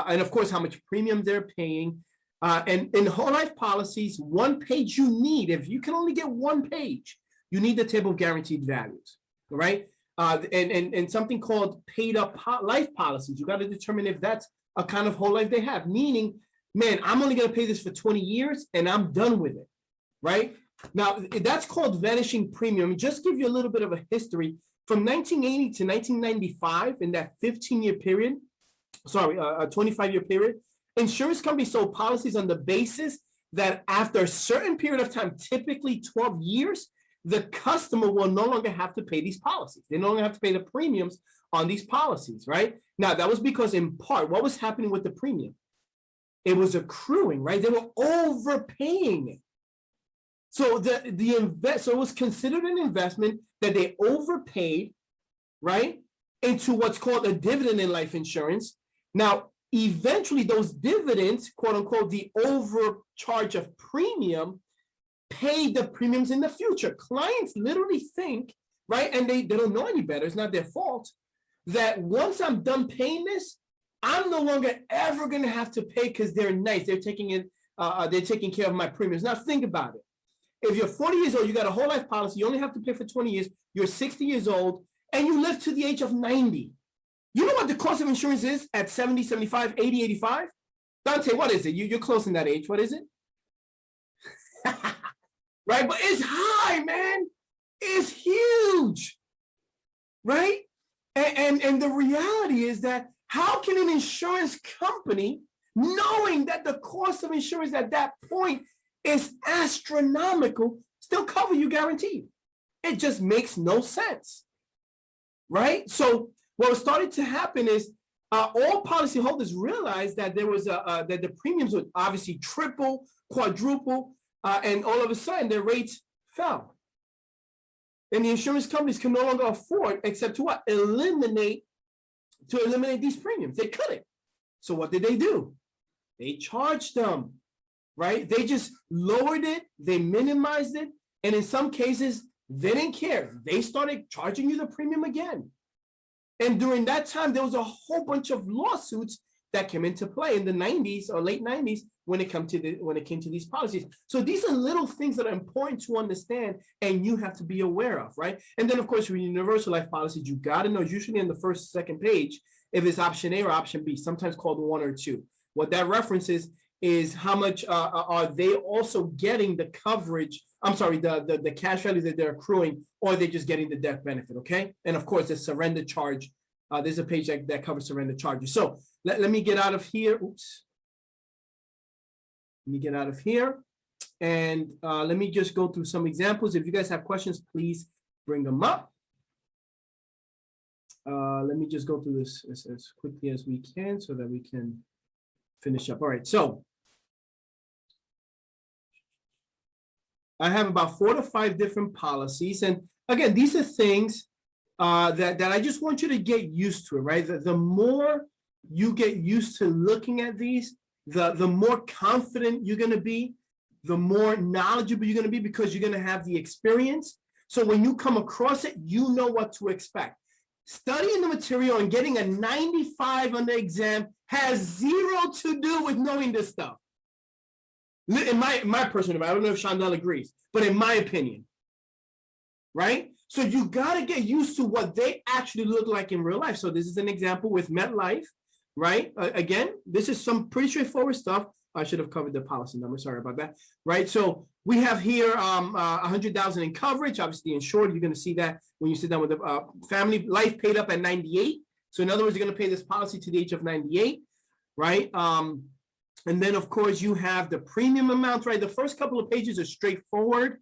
and of course, how much premium they're paying. And in whole life policies, one page you need, if you can only get one page, you need the table of guaranteed values, right? And something called paid up life policies. You got to determine if that's a kind of whole life they have, meaning, man, I'm only going to pay this for 20 years and I'm done with it, right? Now, that's called Vanishing Premium. Just give you a little bit of a history. From 1980 to 1995, in that 15-year period, sorry, a 25-year period, insurance companies sold policies on the basis that after a certain period of time, typically 12 years, the customer will no longer have to pay these policies. They no longer have to pay the premiums on these policies, right? Now, that was because in part, what was happening with the premium? It was accruing, right? They were overpaying it. So so it was considered an investment that they overpaid, right, into what's called a dividend in life insurance. Now, eventually those dividends, quote unquote, the overcharge of premium, pay the premiums in the future. Clients literally think, right, and they don't know any better, it's not their fault, that once I'm done paying this, I'm no longer ever going to have to pay because they're nice. They're taking care of my premiums. Now think about it. If you're 40 years old, you got a whole life policy, you only have to pay for 20 years, you're 60 years old, and you live to the age of 90. You know what the cost of insurance is at 70, 75, 80, 85? Dante, what is it? You're close in that age. What is it? Right? But it's high, man. It's huge. Right? And the reality is that how can an insurance company, knowing that the cost of insurance at that point is astronomical, still cover you guaranteed? It just makes no sense. Right? So what started to happen is all policyholders realized that there was that the premiums would obviously triple, quadruple, and all of a sudden their rates fell. And the insurance companies can no longer afford except to what? Eliminate these premiums. They couldn't. So what did they do? They charged them, right? They just lowered it, they minimized it, and in some cases, they didn't care. They started charging you the premium again. And during that time, there was a whole bunch of lawsuits that came into play in the 90s or late 90s when it came to these policies. So these are little things that are important to understand and you have to be aware of, right? And then, of course, with universal life policies, you got to know, usually in the first, second page, if it's option A or option B, sometimes called 1 or 2. What that references is how much are they also getting the coverage, I'm sorry, the cash value that they're accruing, or they're just getting the death benefit, okay? And of course, the surrender charge, there's a page that covers surrender charges. So let me get out of here. Oops. Let me get out of here. And let me just go through some examples. If you guys have questions, please bring them up. Let me just go through this as quickly as we can so that we can finish up. All right, so I have about 4 to 5 different policies. And again, these are things that I just want you to get used to, right? The more you get used to looking at these, the more confident you're going to be, the more knowledgeable you're going to be, because you're going to have the experience. So when you come across it, you know what to expect. Studying the material and getting a 95 on the exam has zero to do with knowing this stuff. In my personal opinion, I don't know if Chandel agrees, but in my opinion, right? So you got to get used to what they actually look like in real life. So this is an example with Metlife, right? Again, this is some pretty straightforward stuff. I should have covered the policy number. Sorry about that, right? So we have here $100,000 in coverage. Obviously, insured. You're going to see that when you sit down with the family. Life paid up at 98. So in other words, you're going to pay this policy to the age of 98, right? And then, of course, you have the premium amount, right? The first couple of pages are straightforward.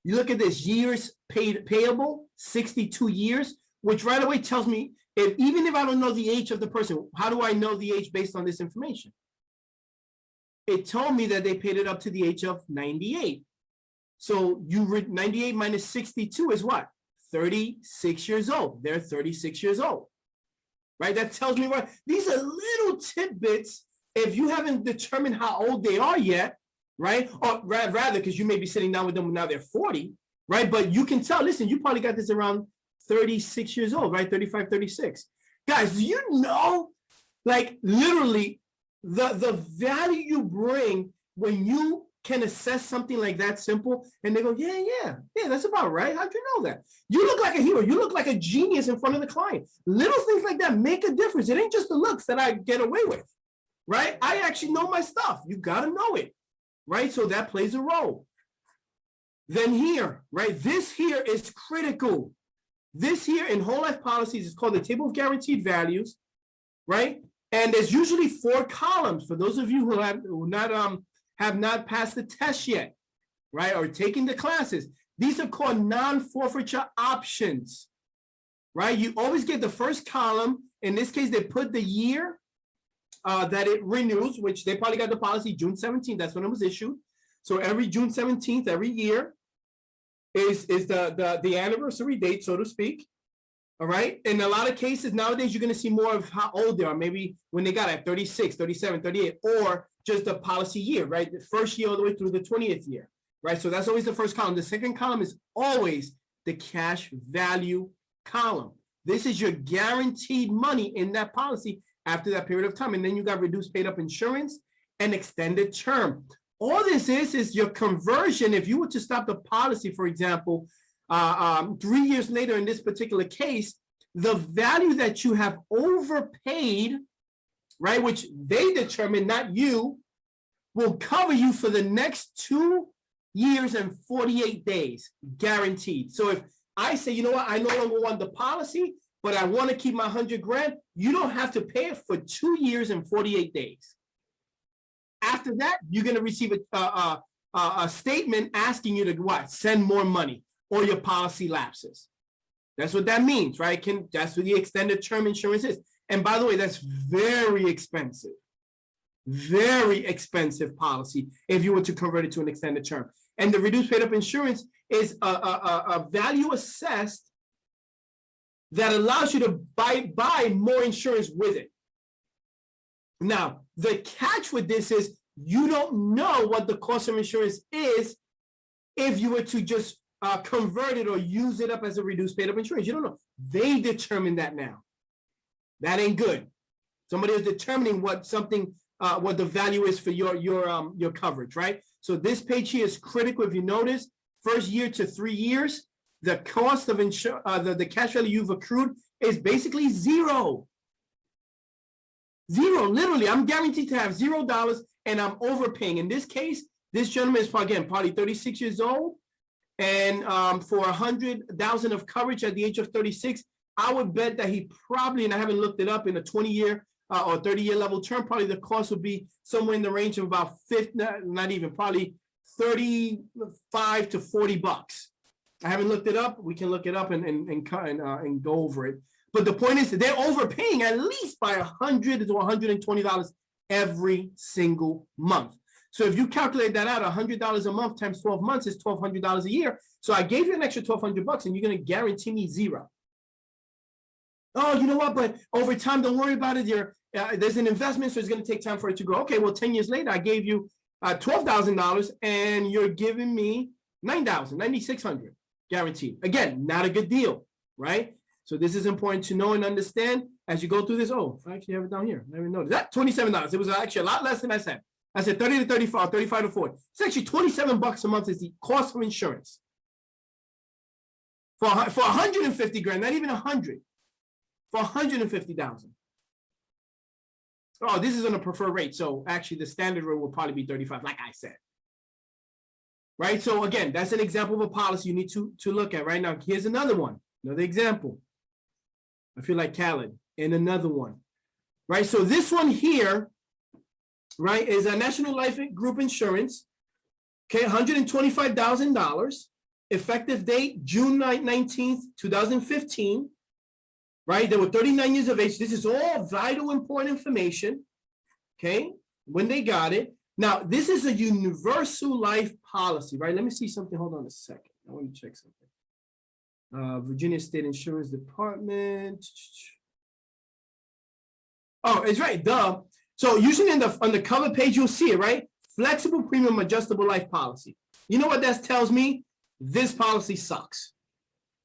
You look at this, years payable, 62 years, which right away tells me, even if I don't know the age of the person, how do I know the age based on this information? It told me that they paid it up to the age of 98. So you read 98 minus 62 is what? 36 years old. They're 36 years old, right? That tells me what? These are little tidbits. If you haven't determined how old they are yet, right? Or rather, because you may be sitting down with them now they're 40, right? But you can tell, listen, you probably got this around 36 years old, right? 35, 36. Guys, do you know, like literally the value you bring when you can assess something like that simple, and they go, yeah, that's about right. How'd you know that? You look like a hero. You look like a genius in front of the client. Little things like that make a difference. It ain't just the looks that I get away with, right? I actually know my stuff. You got to know it, right? So that plays a role. Then here, right? This here is critical. This here in whole life policies is called the table of guaranteed values, right? And there's usually 4 columns for those of you who have not passed the test yet, right? Or taking the classes. These are called non-forfeiture options, right? You always get the first column. In this case, they put the year that it renews, which they probably got the policy June 17th. That's when it was issued. So every June 17th, every year is the anniversary date, so to speak. All right. In a lot of cases nowadays, you're going to see more of how old they are, maybe when they got at 36, 37, 38, or just the policy year, right? The first year all the way through the 20th year, right? So that's always the first column. The second column is always the cash value column. This is your guaranteed money in that policy after that period of time. And then you got reduced paid up insurance and extended term. All this is your conversion. If you were to stop the policy, for example, 3 years later in this particular case, the value that you have overpaid, right, which they determine, not you, will cover you for the next 2 years and 48 days, guaranteed. So if I say, you know what, I no longer want the policy, but I want to keep my 100 grand, you don't have to pay it for 2 years and 48 days. After that, you're going to receive a statement asking you to what? Send more money, or your policy lapses. That's what that means, right? That's what the extended term insurance is. And by the way, that's very expensive policy if you were to convert it to an extended term. And the reduced paid up insurance is a value assessed that allows you to buy more insurance with it. Now, the catch with this is you don't know what the cost of insurance is if you were to just convert it or use it up as a reduced paid up insurance. You don't know. They determine that now. That ain't good. Somebody is determining what the value is for your coverage, right? So this page here is critical. If you notice, first year to 3 years, the cost of the cash value you've accrued is basically zero. Zero, literally. I'm guaranteed to have $0 and I'm overpaying. In this case, this gentleman is probably 36 years old. And for 100,000 of coverage at the age of 36, I would bet that he probably, and I haven't looked it up, in a 20-year or 30-year level term, probably the cost would be somewhere in the range of about probably 35 to 40 bucks. I haven't looked it up. We can look it up and go over it. But the point is that they're overpaying at least by $100 to $120 every single month. So if you calculate that out, $100 a month times 12 months is $1,200 a year. So I gave you an extra $1,200 and you're going to guarantee me zero. Oh, you know what? But over time, don't worry about it. There's an investment, so it's going to take time for it to grow. Okay, well, 10 years later, I gave you $12,000 and you're giving me $9,600 guaranteed. Again, not a good deal, right? So this is important to know and understand as you go through this. Oh, I actually have it down here. I didn't notice that. $27. It was actually a lot less than I said. I said 30 to 35, 35 to 40. It's actually $27 a month is the cost of insurance. For 150 grand, not even 100. For 150,000. Oh, this is on a preferred rate. So actually the standard rate will probably be 35, like I said. Right? So again, that's an example of a policy you need to look at right now. Here's another one, another example. I feel like Khaled, and another one. Right? So this one here, right, is a National Life Group Insurance. Okay, $125,000. Effective date, June 19th, 2015. Right? They were 39 years of age. This is all vital, important information. Okay, when they got it. Now, this is a universal life policy, right? Let me see something. Hold on a second. I want to check something. Virginia State Insurance Department. Oh, it's right. Duh. So usually on the cover page, you'll see it, right? Flexible premium adjustable life policy. You know what that tells me? This policy sucks.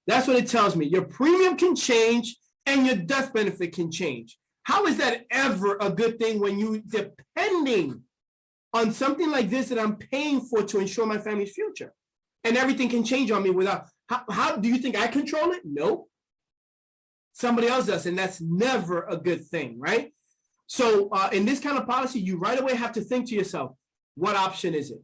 That's what it tells me. Your premium can change and your death benefit can change. How is that ever a good thing when you depending on something like this that I'm paying for to ensure my family's future? And everything can change on me without, how do you think I control it? No. Somebody else does, and that's never a good thing, right? So in this kind of policy, you right away have to think to yourself, what option is it?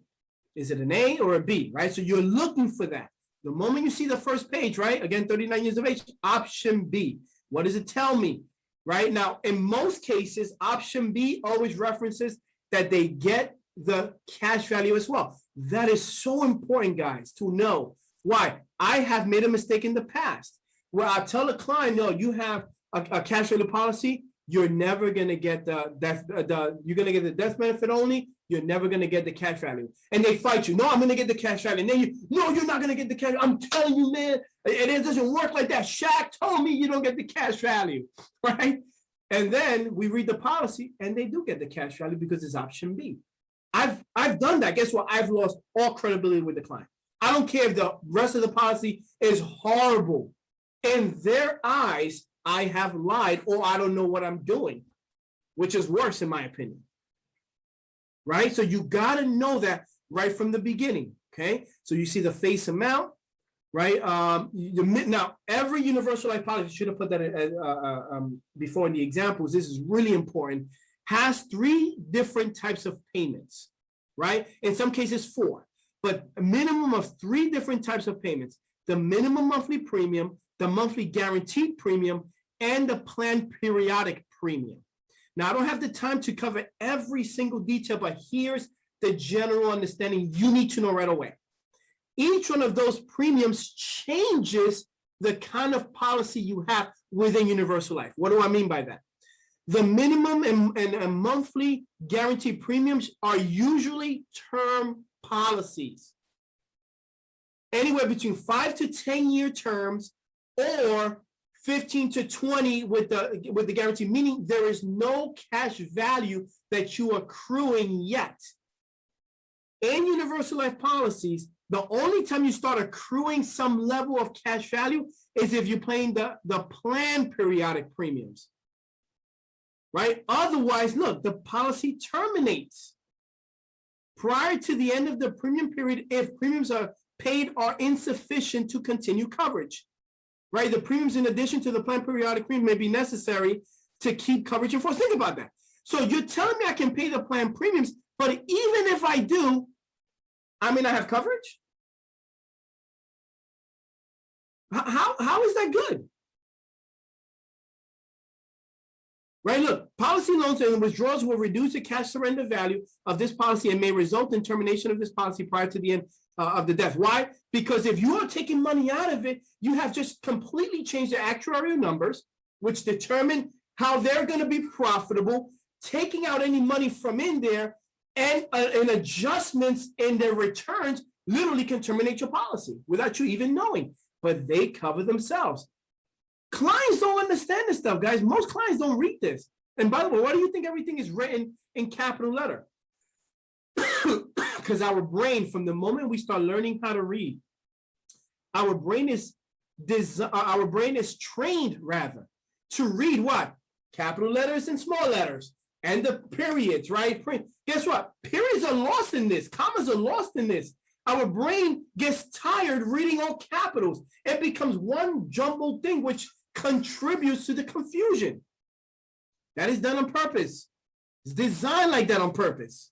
Is it an A or a B, right? So you're looking for that. The moment you see the first page, right? Again, 39 years of age, option B. What does it tell me? Right now, in most cases, option B always references that they get the cash value as well. That is so important, guys, to know. Why? I have made a mistake in the past where I tell a client, no, you have a cash value policy. You're never going to get the death, you're going to get the death benefit only. You're never going to get the cash value. And they fight you. No, I'm going to get the cash value. And then no, you're not going to get the cash. I'm telling you, man, it doesn't work like that. Shaq told me you don't get the cash value, right? And then we read the policy and they do get the cash value because it's option B. I've done that. Guess what? I've lost all credibility with the client. I don't care if the rest of the policy is horrible. In their eyes, I have lied or I don't know what I'm doing, which is worse in my opinion. Right? So you got to know that right from the beginning. Okay. So you see the face amount, right? Now, every universal life policy, should have put that before in the examples. This is really important. Has 3 different types of payments, right? In some cases, 4, but a minimum of 3 different types of payments. The minimum monthly premium, the monthly guaranteed premium, and the planned periodic premium. Now, I don't have the time to cover every single detail, but here's the general understanding you need to know right away. Each one of those premiums changes the kind of policy you have within universal life. What do I mean by that? The minimum and monthly guaranteed premiums are usually term policies, anywhere between 5 to 10 year terms or 15 to 20 with the guarantee, meaning there is no cash value that you are accruing yet. In universal life policies, the only time you start accruing some level of cash value is if you're paying the planned periodic premiums, right? Otherwise, look, the policy terminates prior to the end of the premium period if premiums are paid are insufficient to continue coverage. Right, the premiums in addition to the planned periodic premium may be necessary to keep coverage in force. Think about that. So you're telling me I can pay the planned premiums, but even if I do, I may not have coverage? How is that good? Right, look, policy loans and withdrawals will reduce the cash surrender value of this policy and may result in termination of this policy prior to the end of the death. Why? Because if you are taking money out of it, you have just completely changed the actuarial numbers, which determine how they're going to be profitable, taking out any money from in there, and adjustments in their returns literally can terminate your policy without you even knowing, but they cover themselves. Clients don't understand this stuff, guys. Most clients don't read this. And by the way, why do you think everything is written in capital letter? Because our brain, from the moment we start learning how to read, our brain is trained rather to read what? Capital letters and small letters and the periods, right? Guess what? Periods are lost in this. Commas are lost in this. Our brain gets tired reading all capitals. It becomes one jumbled thing, which contributes to the confusion. That is done on purpose. It's designed like that on purpose.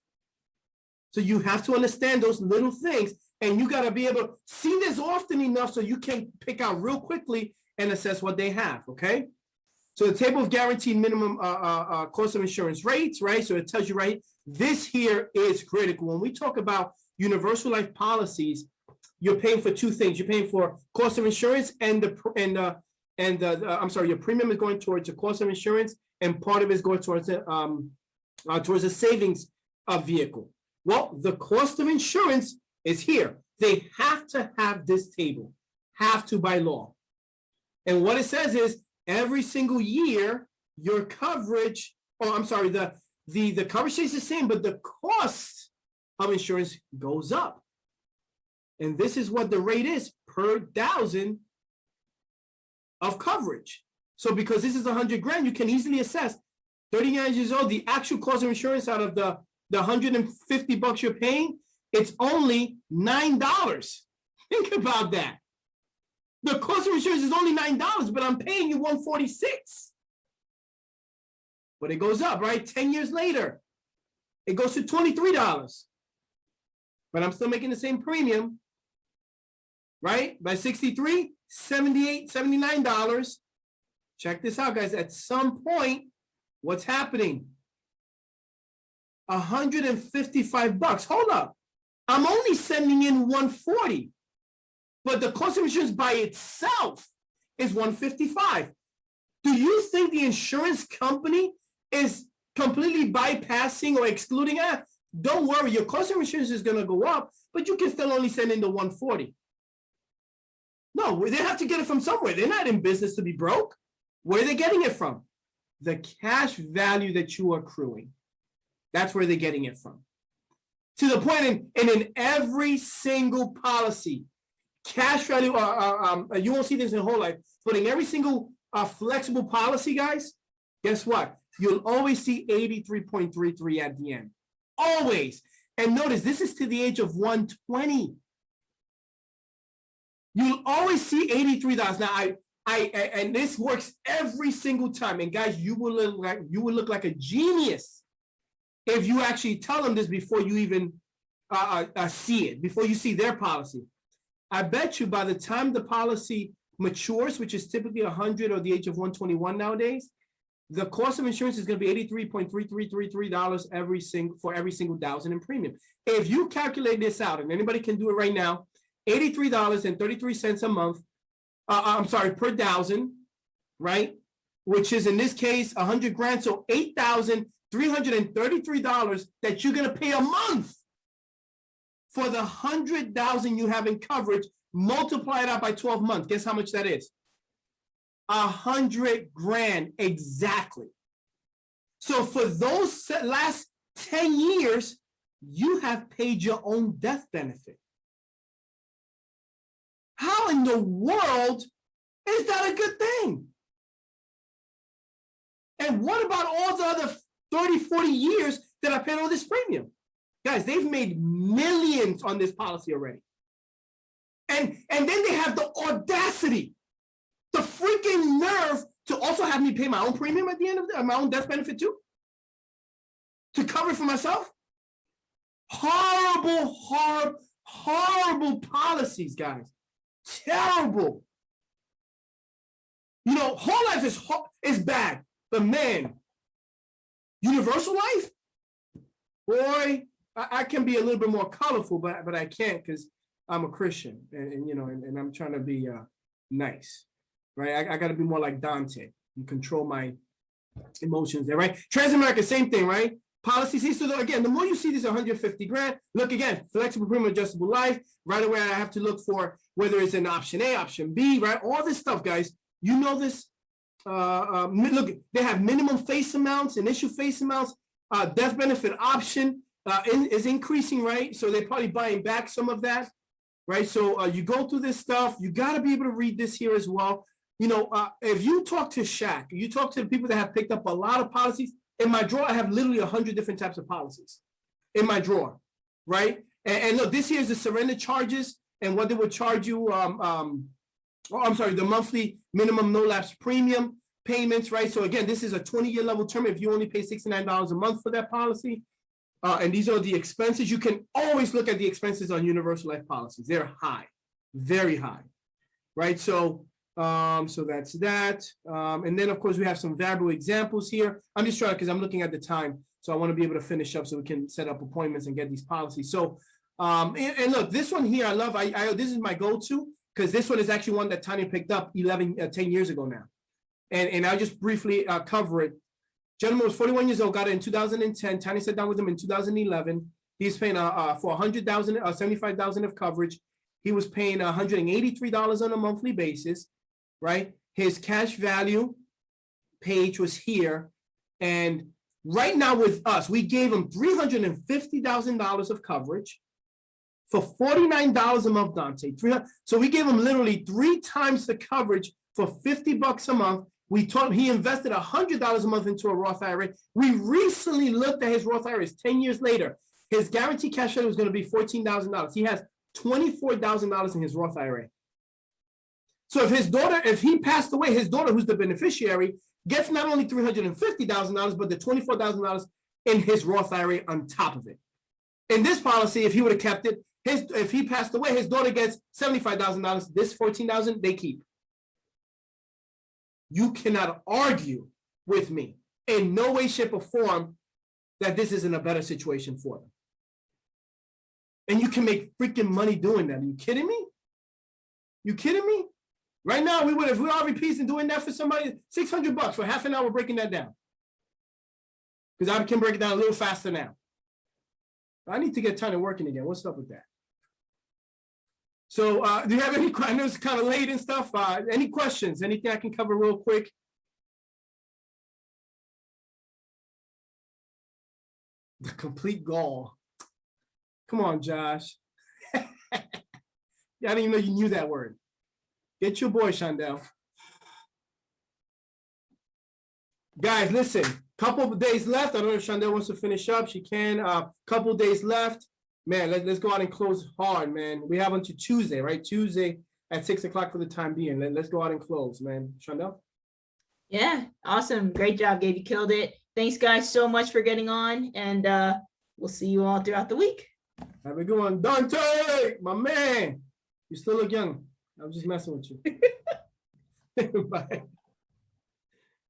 So you have to understand those little things, and you got to be able to see this often enough so you can pick out real quickly and assess what they have, okay? So the table of guaranteed minimum cost of insurance rates, right? So it tells you, right, this here is critical. When we talk about universal life policies, you're paying for 2 things. You're paying for cost of insurance and your premium is going towards the cost of insurance, and part of it is going towards a savings vehicle. Well, the cost of insurance is here. They have to have this table, have to by law. And what it says is every single year, your coverage, the coverage stays the same, but the cost of insurance goes up. And this is what the rate is per 1,000 of coverage. So because this is 100 grand, you can easily assess 39 years old, the actual cost of insurance out of the $150 you're paying, it's only $9. Think about that. The cost of insurance is only $9, but I'm paying you $146. But it goes up, right? 10 years later, it goes to $23. But I'm still making the same premium, right? By 63, $78, $79. Check this out, guys. At some point, what's happening? $155. Hold up. I'm only sending in $140. But the cost of insurance by itself is $155. Do you think the insurance company is completely bypassing or excluding that? Don't worry, your cost of insurance is going to go up, but you can still only send in the $140. No, they have to get it from somewhere. They're not in business to be broke. Where are they getting it from? The cash value that you are accruing. That's where they're getting it from. To the point in every single policy, cash value, you won't see this in whole life, but in every single flexible policy, guys, guess what? You'll always see 83.33 at the end. Always. And notice, this is to the age of 120. You'll always see $83. Now, and this works every single time. And guys, you will look like a genius if you actually tell them this before you even see it, before you see their policy. I bet you by the time the policy matures, which is typically 100 or the age of 121 nowadays, the cost of insurance is going to be $83.3333 for every single thousand in premium. If you calculate this out, and anybody can do it right now, $83.33 a month, per thousand, right? Which is in this case 100 grand, so $8,333 that you're going to pay a month for the 100,000 you have in coverage. Multiply it out by 12 months. Guess how much that is? 100 grand exactly. So for those last 10 years, you have paid your own death benefit. How in the world is that a good thing? And what about all the other 30, 40 years that I paid all this premium? Guys, they've made millions on this policy already. And then they have the audacity, the freaking nerve to also have me pay my own premium at the end of my own death benefit too? To cover for myself? Horrible, horrible policies, guys. Terrible. You know, whole life is bad, but man, universal life, boy, I can be a little bit more colorful, but I can't because I'm a Christian, and you know, and I'm trying to be nice, right? I got to be more like Dante and control my emotions there, right? Transamerica, same thing, right? Policy C. So again, the more you see this 150 grand, look again, flexible premium adjustable life. Right away, I have to look for whether it's an option A, option B, right? All this stuff, guys. You know this. Look, they have minimum face amounts, initial face amounts, death benefit option is increasing, right? So they're probably buying back some of that, right? So you go through this stuff. You got to be able to read this here as well. You know, if you talk to Shaq, you talk to the people that have picked up a lot of policies. In my drawer, I have literally 100 different types of policies in my drawer, right? And look, this here is the surrender charges and what they would charge you. The monthly minimum no lapse premium payments, right? So again, this is a 20-year level term. If you only pay $69 a month for that policy, and these are the expenses. You can always look at the expenses on universal life policies. They're high, very high, right? So that's that. And then of course we have some variable examples here. I'm just trying because I'm looking at the time. So I want to be able to finish up so we can set up appointments and get these policies. So, and look, this one here, I love, this is my go-to because this one is actually one that Tanya picked up 10 years ago now. And I'll just briefly cover it. Gentleman was 41 years old, got it in 2010. Tanya sat down with him in 2011. He's paying for $100,000, $75,000 of coverage. He was paying $183 on a monthly basis, right? His cash value page was here. And right now with us, we gave him $350,000 of coverage for $49 a month, Dante. So we gave him literally 3 times the coverage for $50 a month. We told him he invested $100 a month into a Roth IRA. We recently looked at his Roth IRAs 10 years later. His guaranteed cash out was going to be $14,000. He has $24,000 in his Roth IRA. So if he passed away, his daughter, who's the beneficiary, gets not only $350,000, but the $24,000 in his Roth IRA on top of it. In this policy, if he would have kept it, if he passed away, his daughter gets $75,000. This $14,000 they keep. You cannot argue with me in no way, shape, or form that this isn't a better situation for them. And you can make freaking money doing that. Are you kidding me? You kidding me? Right now, if we are repeating doing that for somebody, $600 for half an hour breaking that down. Because I can break it down a little faster now. I need to get time to working again. What's up with that? So do you have any questions? I know it's kind of late and stuff. Any questions? Anything I can cover real quick? The complete gall. Come on, Josh. I didn't even know you knew that word. Get your boy, Chandel. Guys, listen. Couple of days left. I don't know if Chandel wants to finish up. She can. Couple of days left. Man, let's go out and close hard, man. We have until Tuesday, right? Tuesday at 6 o'clock for the time being. Let's go out and close, man. Chandel? Yeah, awesome. Great job, Gabe. You killed it. Thanks, guys, so much for getting on. And we'll see you all throughout the week. Have a good one. Dante, my man. You still look young. I'm just messing with you. Bye.